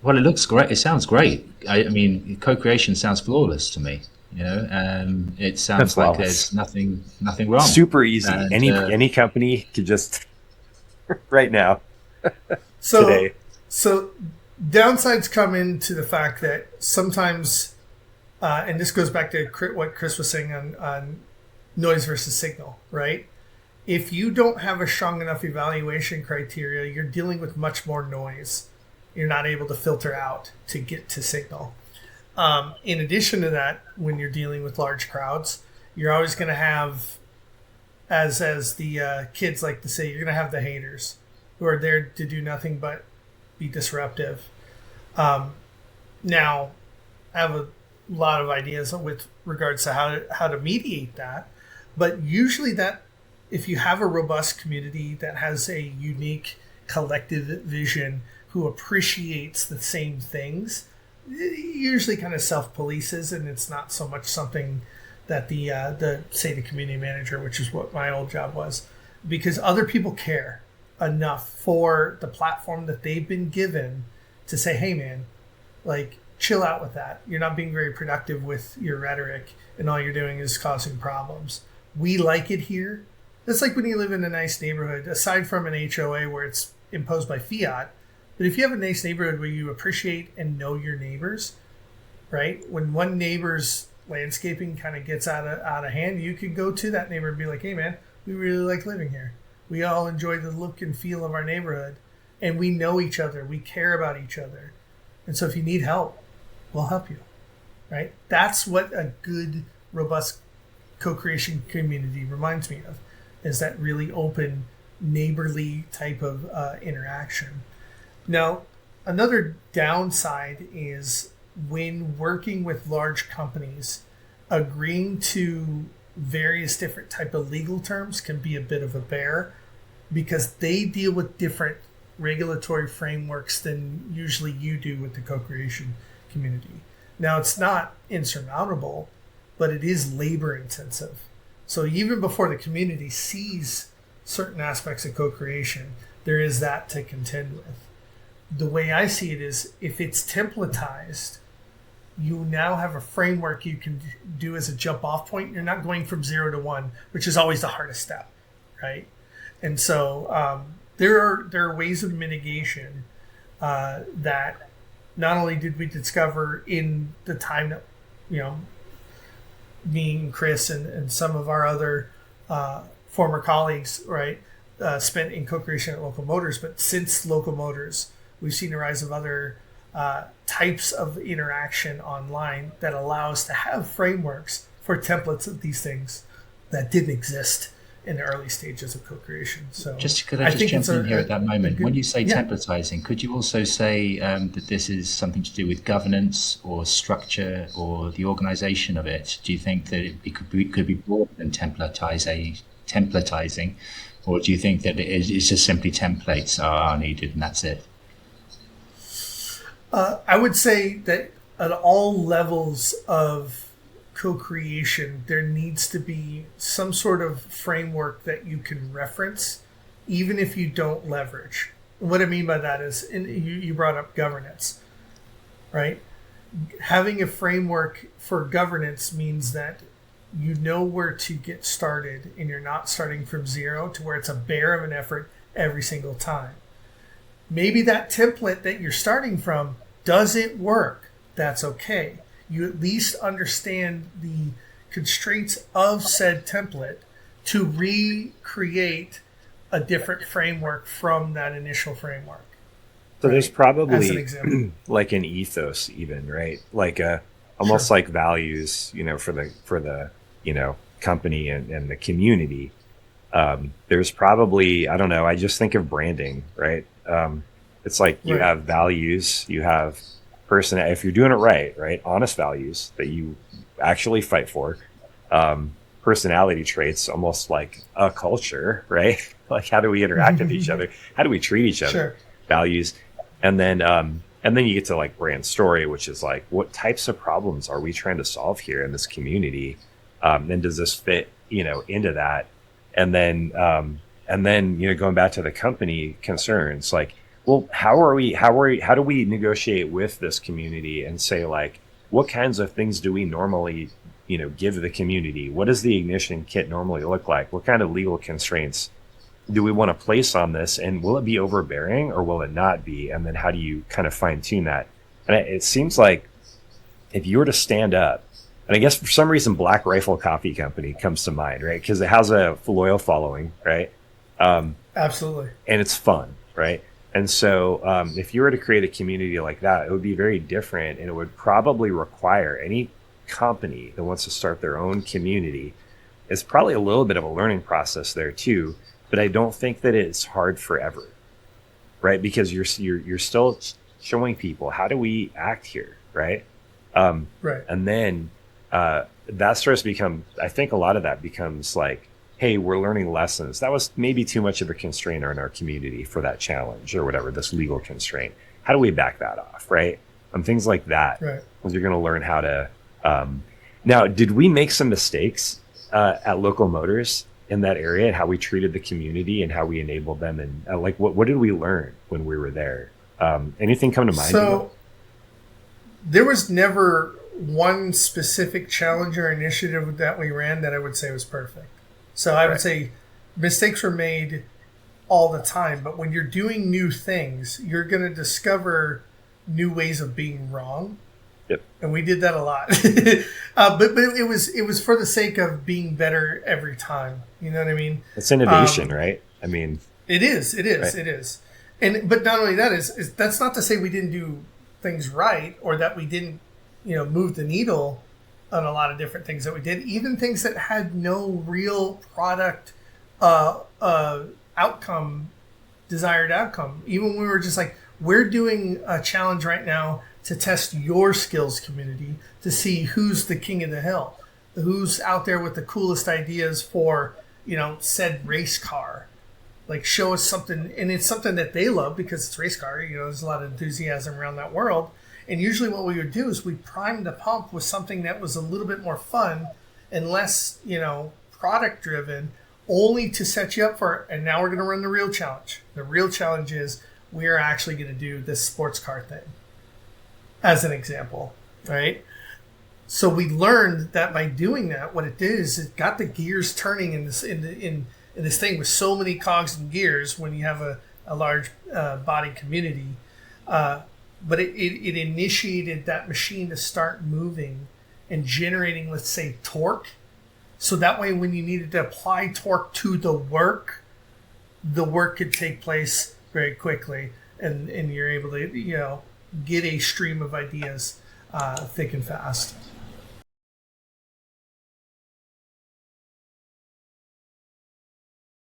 Well, it looks great. It sounds great. I mean, co-creation sounds flawless to me. It sounds like Flawless. there's nothing wrong. Super easy. And Any company could just right now, So, today. so downsides come into the fact that sometimes, and this goes back to what Chris was saying on noise versus signal, right? If you don't have a strong enough evaluation criteria, you're dealing with much more noise. You're not able to filter out to get to signal. In addition to that, when you're dealing with large crowds, you're always going to have, as the kids like to say, you're going to have the haters who are there to do nothing but be disruptive. Now, I have a lot of ideas with regards to how to mediate that, but usually that if you have a robust community that has a unique collective vision who appreciates the same things, it usually kind of self-polices, and it's not so much something that the say the community manager, which is what my old job was, because other people care enough for the platform that they've been given to say, hey man, like chill out with that. You're not being very productive with your rhetoric, and all you're doing is causing problems. We like it here. It's like when you live in a nice neighborhood, aside from an HOA where it's imposed by fiat. But if you have a nice neighborhood where you appreciate and know your neighbors, right? When one neighbor's landscaping kind of gets out of hand, you could go to that neighbor and be like, hey man, we really like living here. We all enjoy the look and feel of our neighborhood, and we know each other. We care about each other. And so if you need help, we'll help you, right? That's what a good, robust co-creation community reminds me of, is that really open, neighborly type of interaction. Now, another downside is when working with large companies, agreeing to various different type of legal terms can be a bit of a bear because they deal with different regulatory frameworks than usually you do with the co-creation community. Now, it's not insurmountable, but it is labor intensive. So even before the community sees certain aspects of co-creation, there is that to contend with. The way I see it is if it's templatized, you now have a framework you can do as a jump off point. You're not going from 0 to 1, which is always the hardest step, right? And so there are ways of mitigation that not only did we discover in the time that, you know, me and Chris and some of our other former colleagues, right, spent in co-creation at Local Motors, but since Local Motors, we've seen the rise of other types of interaction online that allow us to have frameworks for templates of these things that didn't exist in the early stages of co-creation. So could I I just think jump it's in here at that a moment? When good, you say yeah. templatizing, could you also say that this is something to do with governance or structure or the organization of it? Do you think that could be broader than templatizing, or do you think that it's just simply templates are needed and that's it? I would say that at all levels of co-creation, there needs to be some sort of framework that you can reference, even if you don't leverage. What I mean by that is, and you brought up governance, right? Having a framework for governance means that you know where to get started and you're not starting from zero to where it's a bear of an effort every single time. Maybe that template that you're starting from doesn't work. That's okay. You at least understand the constraints of said template to recreate a different framework from that initial framework. So there's Right? As an probably example. like an ethos even, right? Like almost Sure. like values, for the, company and the community. There's probably, I don't know, I just think of branding, right? It's like you Right. have values, you have person, if you're doing it right, right? Honest values that you actually fight for. Personality traits, almost like a culture, right? Like how do we interact with each other? How do we treat each other? Sure. Values. And then you get to like brand story, which is like, what types of problems are we trying to solve here in this community? And does this fit, into that? And then, going back to the company concerns, like well, how do we negotiate with this community and say, like, what kinds of things do we normally, give the community? What does the ignition kit normally look like? What kind of legal constraints do we want to place on this? And will it be overbearing or will it not be? And then how do you kind of fine tune that? And it seems like if you were to stand up, and I guess for some reason, Black Rifle Coffee Company comes to mind, right? Because it has a loyal following, right? Absolutely. And it's fun, right? And so if you were to create a community like that, it would be very different, and it would probably require any company that wants to start their own community. It's probably a little bit of a learning process there too, but I don't think that it's hard forever, right? Because you're still showing people, how do we act here, right? Right. And then that starts to become, I think a lot of that becomes like, hey, we're learning lessons. That was maybe too much of a constraint in our community for that challenge or whatever, this legal constraint. How do we back that off, right? And things like that. Right. You're going to learn how to. Now, did we make some mistakes at Local Motors in that area and how we treated the community and how we enabled them? And like, what did we learn when we were there? Anything come to mind? So there was never one specific challenge or initiative that we ran that I would say was perfect. So I would say mistakes were made all the time, but when you're doing new things, you're going to discover new ways of being wrong. Yep. And we did that a lot. But it was for the sake of being better every time. You know what I mean? It's innovation, right? I mean, it is. Right. And but not only that is that's not to say we didn't do things right or that we didn't, move the needle on a lot of different things that we did, even things that had no real product desired outcome. Even when we were just like, we're doing a challenge right now to test your skills community to see who's the king of the hill, who's out there with the coolest ideas for, said race car. Like, show us something, and it's something that they love because it's race car. There's a lot of enthusiasm around that world. And usually what we would do is we primed the pump with something that was a little bit more fun and less, product driven, only to set you up for, and now we're going to run the real challenge. The real challenge is we are actually going to do this sports car thing, as an example, right? So we learned that by doing that, what it did is it got the gears turning in this thing with so many cogs and gears when you have a large body community. But it initiated that machine to start moving and generating, let's say, torque. So that way, when you needed to apply torque to the work could take place very quickly, and you're able to, get a stream of ideas thick and fast.